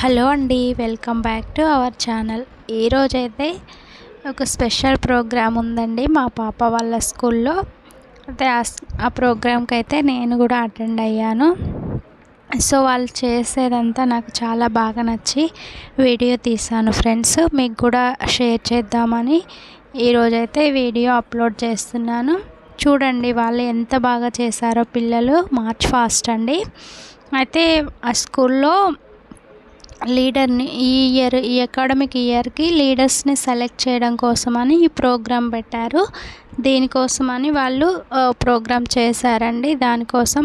Hello అండి, welcome back to our channel. ఈరోజైతే ఒక స్పెషల్ ప్రోగ్రామ్ ఉందండి మా పాప వాళ్ళ స్కూల్లో. అయితే ఆ ప్రోగ్రామ్కి అయితే నేను కూడా అటెండ్ అయ్యాను. సో వాళ్ళు చేసేదంతా నాకు చాలా బాగా నచ్చి వీడియో తీసాను ఫ్రెండ్స్. మీకు కూడా షేర్ చేద్దామని ఈరోజైతే వీడియో అప్లోడ్ చేస్తున్నాను. చూడండి వాళ్ళు ఎంత బాగా చేశారో పిల్లలు. మార్చ్ ఫాస్ట్ అండి. అయితే ఆ స్కూల్లో లీడర్ని ఈ అకాడమిక్ ఇయర్కి లీడర్స్ని సెలెక్ట్ చేయడం కోసమని ఈ ప్రోగ్రాం పెట్టారు. దీనికోసమని వాళ్ళు ప్రోగ్రాం చేశారండి. దానికోసం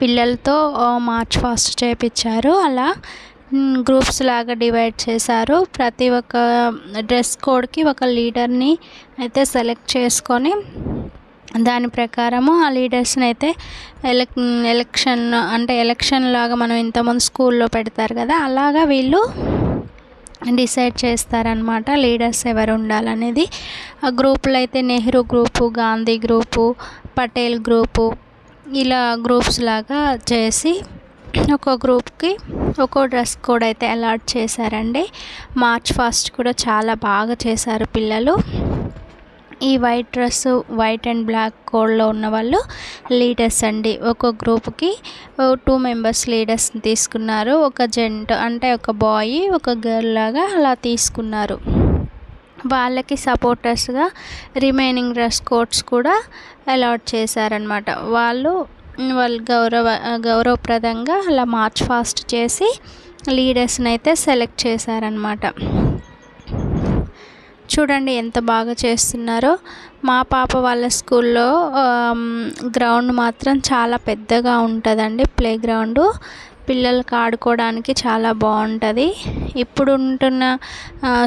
పిల్లలతో మార్చ్ ఫాస్ట్ చేయించారు. అలా గ్రూప్స్ లాగా డివైడ్ చేశారు. ప్రతి ఒక్క డ్రెస్ కోడ్కి ఒక లీడర్ని అయితే సెలెక్ట్ చేసుకొని దాని ప్రకారము ఆ లీడర్స్ని అయితే ఎలక్షన్ లాగా మనం ఇంతమంది స్కూల్లో పెడతారు కదా, అలాగా వీళ్ళు డిసైడ్ చేస్తారనమాట లీడర్స్ ఎవరు ఉండాలనేది. ఆ గ్రూపులు అయితే Nehru group, Gandhi group, Patel group, ఇలా గ్రూప్స్ లాగా చేసి ఒక్కో గ్రూప్కి ఒక్కో డ్రెస్ కోడ్ అయితే అలాట్ చేశారండి. మార్చ్ ఫాస్ట్ కూడా చాలా బాగా చేశారు పిల్లలు. ఈ వైట్ అండ్ బ్లాక్ కోడ్లో ఉన్న వాళ్ళు లీడర్స్ అండి. ఒక గ్రూప్కి 2 మెంబర్స్ లీడర్స్ని తీసుకున్నారు. ఒక జెంట్ అంటే ఒక బాయ్ ఒక గర్ల్ లాగా అలా తీసుకున్నారు. వాళ్ళకి సపోర్టర్స్గా రిమైనింగ్ డ్రెస్ కోడ్స్ కూడా అలాట్ చేశారనమాట. వాళ్ళు గౌరవప్రదంగా అలా మార్చ్ ఫాస్ట్ చేసి లీడర్స్ని అయితే సెలెక్ట్ చేశారనమాట. చూడండి ఎంత బాగా చేస్తున్నారో. మా పాప వాళ్ళ స్కూల్లో గ్రౌండ్ మాత్రం చాలా పెద్దగా ఉంటుందండి. ప్లే గ్రౌండ్ పిల్లలకు ఆడుకోవడానికి చాలా బాగుంటుంది. ఇప్పుడు ఉంటున్న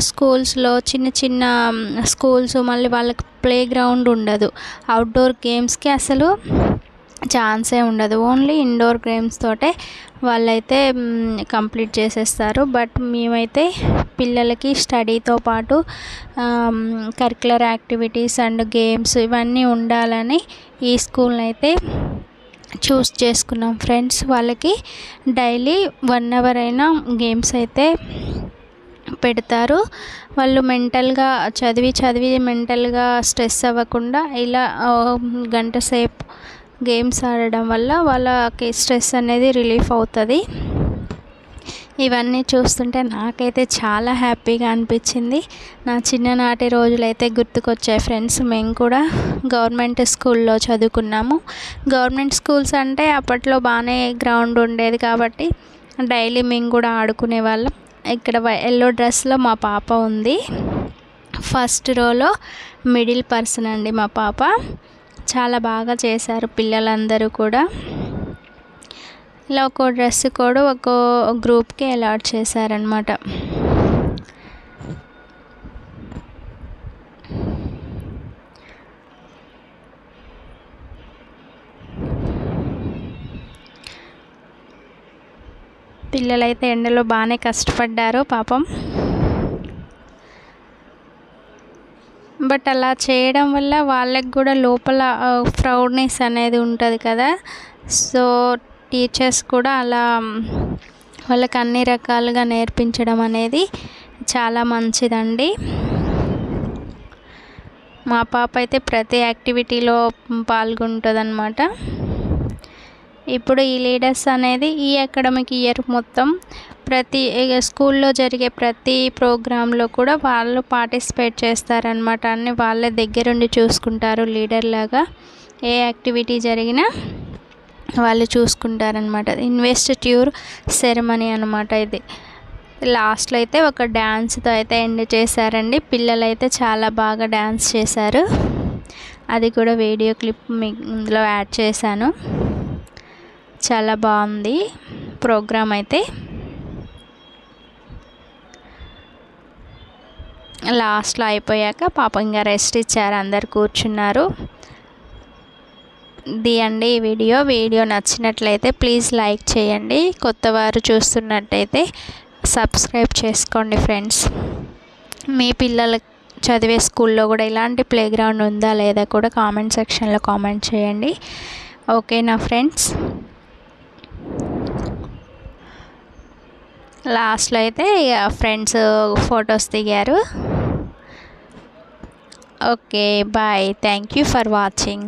స్కూల్స్లో చిన్న చిన్న స్కూల్స్ మళ్ళీ వాళ్ళకి ప్లే గ్రౌండ్ ఉండదు. అవుట్డోర్ గేమ్స్కి అసలు ఛాన్సే ఉండదు. ఓన్లీ ఇండోర్ గేమ్స్ తోటే వాళ్ళైతే కంప్లీట్ చేసేస్తారు. బట్ మేమైతే పిల్లలకి స్టడీతో పాటు కరిక్యులర్ యాక్టివిటీస్ అండ్ గేమ్స్ ఇవన్నీ ఉండాలని ఈ స్కూల్ని అయితే చూస్ చేసుకున్నాం ఫ్రెండ్స్. వాళ్ళకి డైలీ 1 అవర్ అయినా గేమ్స్ అయితే పెడతారు. వాళ్ళు మెంటల్గా చదివి మెంటల్గా స్ట్రెస్ అవ్వకుండా ఇలా గంట సేపు గేమ్స్ ఆడడం వల్ల వాళ్ళకి స్ట్రెస్ అనేది రిలీఫ్ అవుతుంది. ఇవన్నీ చూస్తుంటే నాకైతే చాలా హ్యాపీగా అనిపించింది. నా చిన్ననాటి రోజులైతే గుర్తుకొచ్చాయి ఫ్రెండ్స్. మేము కూడా గవర్నమెంట్ స్కూల్లో చదువుకున్నాము. గవర్నమెంట్ స్కూల్స్ అంటే అప్పట్లో బాగానే గ్రౌండ్ ఉండేది కాబట్టి డైలీ మేము కూడా ఆడుకునే వాళ్ళం. ఇక్కడ ఎల్లో డ్రెస్లో మా పాప ఉంది. ఫస్ట్ రోలో మిడిల్ పర్సన్ అండి మా పాప. చాలా బాగా చేశారు పిల్లలందరూ కూడా. ఇలా ఒక్కో డ్రెస్ కూడా ఒక్కో గ్రూప్కి అలాట్ చేశారనమాట. పిల్లలైతే ఎండలో బాగానే కష్టపడ్డారు పాపం. బట్ అలా చేయడం వల్ల వాళ్ళకి కూడా లోపల ప్రౌడ్నెస్ అనేది ఉంటుంది కదా. సో టీచర్స్ కూడా అలా వాళ్ళకి అన్ని రకాలుగా నేర్పించడం అనేది చాలా మంచిదండి. మా పాప అయితే ప్రతి యాక్టివిటీలో పాల్గొంటుంది అన్నమాట. ఇప్పుడు ఈ లీడర్స్ అనేది ఈ అకాడమిక్ ఇయర్ మొత్తం ప్రతి స్కూల్లో జరిగే ప్రతి ప్రోగ్రాంలో కూడా వాళ్ళు పార్టిసిపేట్ చేస్తారనమాట. అన్ని వాళ్ళే దగ్గరుండి చూసుకుంటారు. లీడర్ లాగా ఏ యాక్టివిటీ జరిగినా వాళ్ళు చూసుకుంటారనమాట. ఇన్వెస్టిట్యూర్ సెరమనీ అనమాట ఇది. లాస్ట్లో అయితే ఒక డ్యాన్స్తో అయితే ఎండ్ చేశారండి. పిల్లలైతే చాలా బాగా డ్యాన్స్ చేశారు. అది కూడా వీడియో క్లిప్ మీకు ఇందులో యాడ్ చేశాను. చాలా బాగుంది ప్రోగ్రాం అయితే. లాస్ట్లో అయిపోయాక పాప ఇంకా రెస్ట్ ఇచ్చారు. అందరు కూర్చున్నారు. అండి ఈ వీడియో నచ్చినట్లయితే ప్లీజ్ లైక్ చేయండి. కొత్త వారు చూస్తున్నట్టయితే సబ్స్క్రైబ్ చేసుకోండి ఫ్రెండ్స్. మీ పిల్లలు చదివే స్కూల్లో కూడా ఇలాంటి ప్లే గ్రౌండ్ ఉందా లేదా కూడా కామెంట్ సెక్షన్లో కామెంట్ చేయండి. ఓకేనా ఫ్రెండ్స్. లాస్ట్లో అయితే ఇక ఫ్రెండ్స్ ఫొటోస్ దిగారు. Okay bye, thank you for watching.